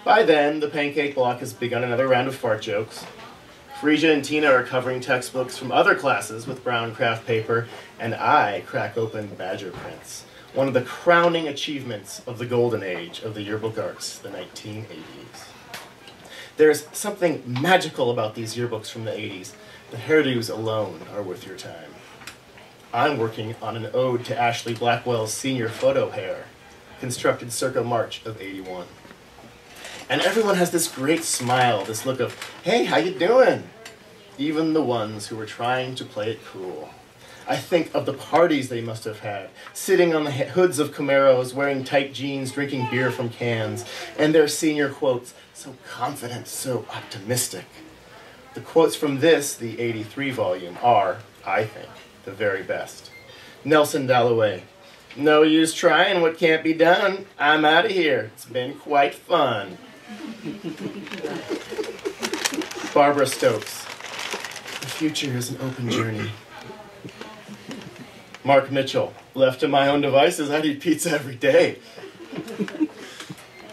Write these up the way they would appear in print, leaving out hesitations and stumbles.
By then, the pancake block has begun another round of fart jokes. Frisia and Tina are covering textbooks from other classes with brown craft paper, and I crack open Badger prints, one of the crowning achievements of the golden age of the yearbook arts, the 1980s. There's something magical about these yearbooks from the 80s. The hairdos alone are worth your time. I'm working on an ode to Ashley Blackwell's senior photo hair, constructed circa March of '81. And everyone has this great smile, this look of, hey, how you doing? Even the ones who were trying to play it cool. I think of the parties they must have had, sitting on the hoods of Camaros, wearing tight jeans, drinking beer from cans, and their senior quotes, so confident, so optimistic. The quotes from this, the '83 volume, are, I think, the very best. Nelson Dalloway, no use trying what can't be done. I'm out of here. It's been quite fun. Barbara Stokes, the future is an open journey. Mark Mitchell, left to my own devices, I'd eat pizza every day.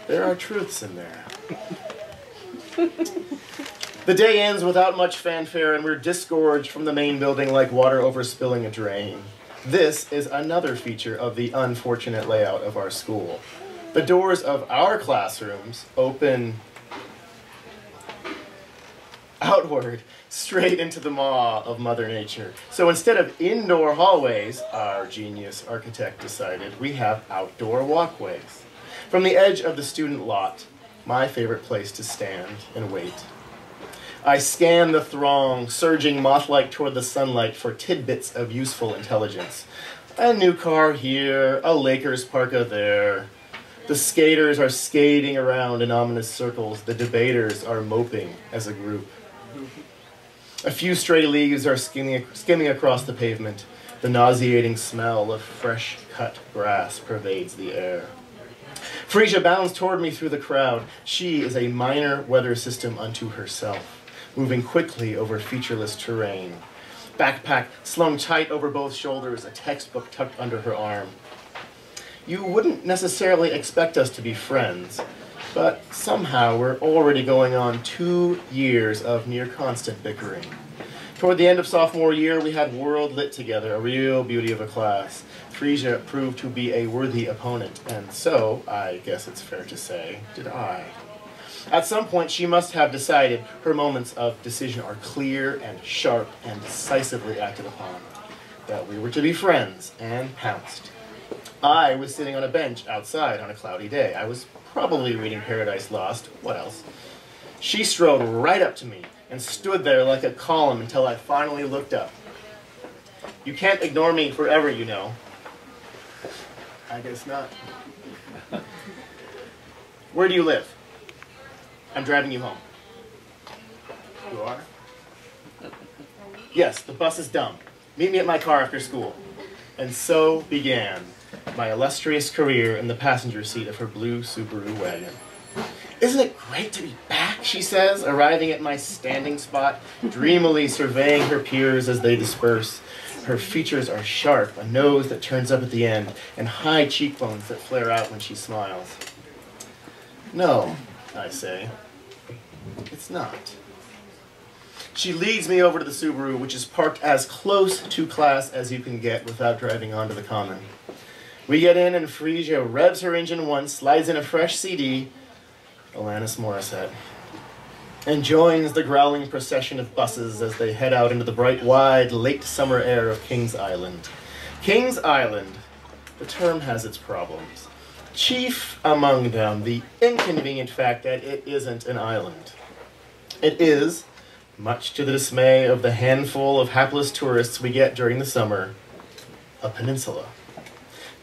There are truths in there. The day ends without much fanfare, and we're disgorged from the main building like water overspilling a drain. This is another feature of the unfortunate layout of our school. The doors of our classrooms open outward, straight into the maw of Mother Nature. So instead of indoor hallways, our genius architect decided, we have outdoor walkways. From the edge of the student lot, my favorite place to stand and wait. I scan the throng, surging moth-like toward the sunlight for tidbits of useful intelligence. A new car here, a Lakers parka there. The skaters are skating around in ominous circles. The debaters are moping as a group. A few stray leaves are skimming across the pavement. The nauseating smell of fresh-cut grass pervades the air. Frisia bounds toward me through the crowd. She is a minor weather system unto herself, moving quickly over featureless terrain. Backpack slung tight over both shoulders, a textbook tucked under her arm. You wouldn't necessarily expect us to be friends, but somehow we're already going on 2 years of near constant bickering. Toward the end of sophomore year, we had World Lit together, a real beauty of a class. Frisia proved to be a worthy opponent, and so, I guess it's fair to say, did I. At some point, she must have decided her moments of decision are clear and sharp and decisively acted upon, that we were to be friends, and pounced. I was sitting on a bench outside on a cloudy day. I was probably reading Paradise Lost. What else? She strode right up to me and stood there like a column until I finally looked up. You can't ignore me forever, you know. I guess not. Where do you live? I'm driving you home. You are? Yes, the bus is dumb. Meet me at my car after school. And so began my illustrious career in the passenger seat of her blue Subaru wagon. Isn't it great to be back, she says, arriving at my standing spot, dreamily surveying her peers as they disperse. Her features are sharp, a nose that turns up at the end, and high cheekbones that flare out when she smiles. No, I say. It's not. She leads me over to the Subaru, which is parked as close to class as you can get without driving onto the common. We get in and Frisia revs her engine once, slides in a fresh CD, Alanis Morissette, and joins the growling procession of buses as they head out into the bright, wide, late summer air of Kings Island. Kings Island, the term has its problems. Chief among them, the inconvenient fact that it isn't an island. It is, much to the dismay of the handful of hapless tourists we get during the summer, a peninsula.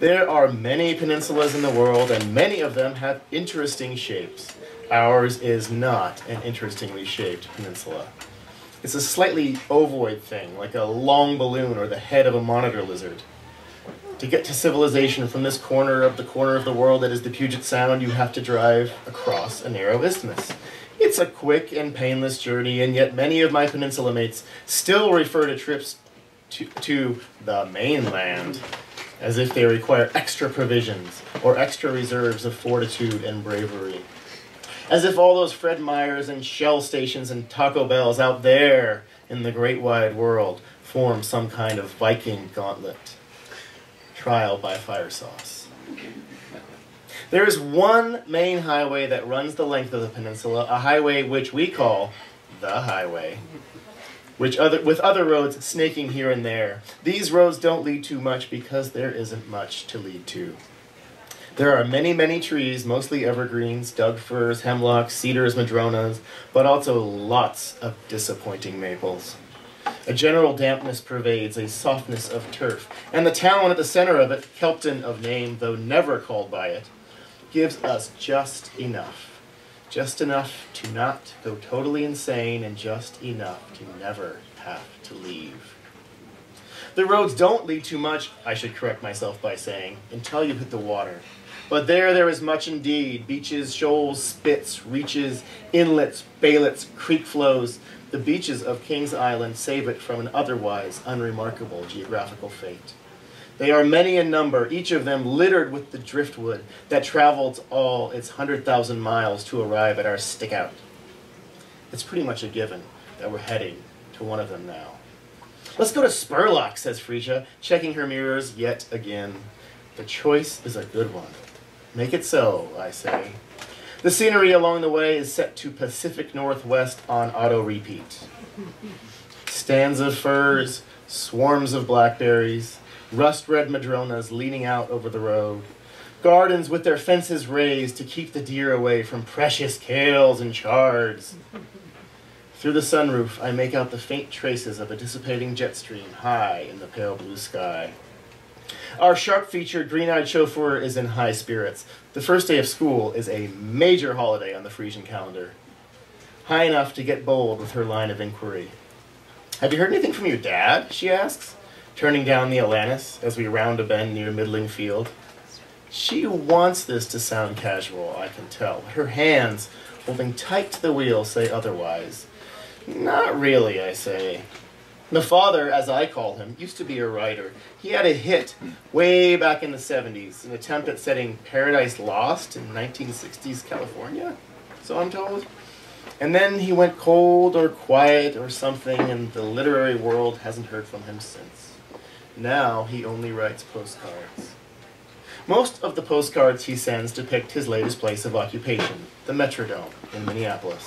There are many peninsulas in the world, and many of them have interesting shapes. Ours is not an interestingly shaped peninsula. It's a slightly ovoid thing, like a long balloon or the head of a monitor lizard. To get to civilization from this corner of the world that is the Puget Sound, you have to drive across a narrow isthmus. It's a quick and painless journey, and yet many of my peninsula mates still refer to trips to the mainland as if they require extra provisions or extra reserves of fortitude and bravery. As if all those Fred Meyers and Shell stations and Taco Bells out there in the great wide world form some kind of Viking gauntlet. Trial by fire sauce. There is one main highway that runs the length of the peninsula, a highway which we call the highway, with other roads snaking here and there. These roads don't lead to much because there isn't much to lead to. There are many, many trees, mostly evergreens, Doug firs, hemlocks, cedars, madronas, but also lots of disappointing maples. A general dampness pervades, a softness of turf, and the town at the center of it, Kelpton of name, though never called by it, gives us just enough. Just enough to not go totally insane, and just enough to never have to leave. The roads don't lead too much, I should correct myself by saying, until you hit the water. But there is much indeed. Beaches, shoals, spits, reaches, inlets, baylets, creek flows. The beaches of Kings Island save it from an otherwise unremarkable geographical fate. They are many in number, each of them littered with the driftwood that traveled all its 100,000 miles to arrive at our stickout. It's pretty much a given that we're heading to one of them now. Let's go to Spurlock, says Frisia, checking her mirrors yet again. The choice is a good one. Make it so, I say. The scenery along the way is set to Pacific Northwest on auto repeat. Stands of firs, swarms of blackberries, rust-red madronas leaning out over the road, gardens with their fences raised to keep the deer away from precious kales and chards. Through the sunroof, I make out the faint traces of a dissipating jet stream high in the pale blue sky. Our sharp-featured, green-eyed chauffeur is in high spirits. The first day of school is a major holiday on the Frisian calendar. High enough to get bold with her line of inquiry. Have you heard anything from your dad? She asks, turning down the Atlantis as we round a bend near Middling Field. She wants this to sound casual, I can tell. Her hands, holding tight to the wheel, say otherwise. Not really, I say. The father, as I call him, used to be a writer. He had a hit way back in the 70s, an attempt at setting Paradise Lost in 1960s California, so I'm told. And then he went cold or quiet or something, and the literary world hasn't heard from him since. Now he only writes postcards. Most of the postcards he sends depict his latest place of occupation, the Metrodome in Minneapolis,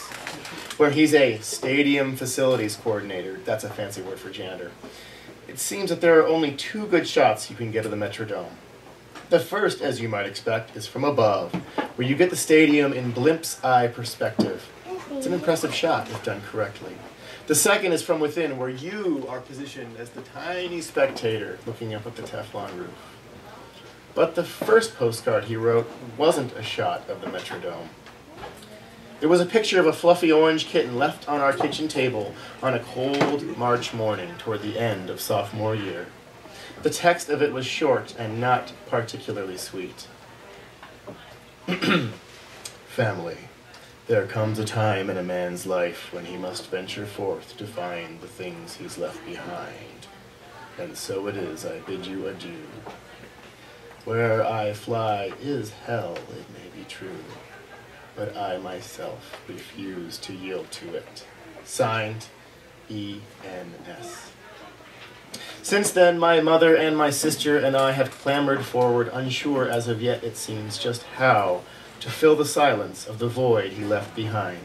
where he's a stadium facilities coordinator. That's a fancy word for janitor. It seems that there are only two good shots you can get of the Metrodome. The first, as you might expect, is from above, where you get the stadium in glimpse eye perspective. It's an impressive shot if done correctly. The second is from within, where you are positioned as the tiny spectator looking up at the Teflon roof. But the first postcard he wrote wasn't a shot of the Metrodome. It was a picture of a fluffy orange kitten left on our kitchen table on a cold March morning toward the end of sophomore year. The text of it was short and not particularly sweet. Family. There comes a time in a man's life when he must venture forth to find the things he's left behind. And so it is I bid you adieu. Where I fly is hell, it may be true, but I myself refuse to yield to it. Signed, E.N.S. Since then, my mother and my sister and I have clambered forward, unsure as of yet, it seems, just how to fill the silence of the void he left behind.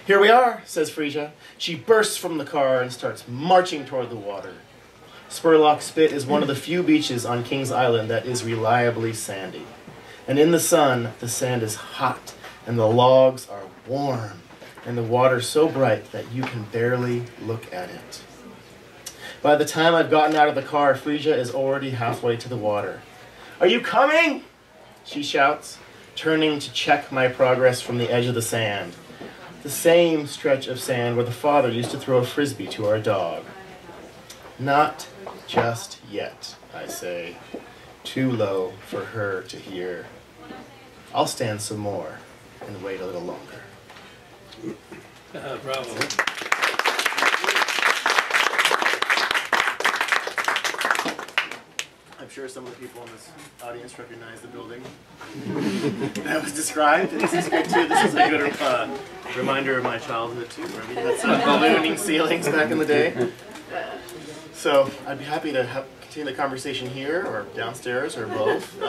Here we are, says Frisia. She bursts from the car and starts marching toward the water. Spurlock Spit is one of the few beaches on Kings Island that is reliably sandy. And in the sun, the sand is hot, and the logs are warm, and the water so bright that you can barely look at it. By the time I've gotten out of the car, Frisia is already halfway to the water. "Are you coming?" she shouts, turning to check my progress from the edge of the sand. The same stretch of sand where the father used to throw a frisbee to our dog. Not just yet, I say, too low for her to hear. I'll stand some more and wait a little longer. Bravo. I'm sure some of the people in this audience recognize the building that was described. And this is good too. This is a good reminder of my childhood too, where we had some ballooning ceilings back in the day. So I'd be happy to continue the conversation here or downstairs or both.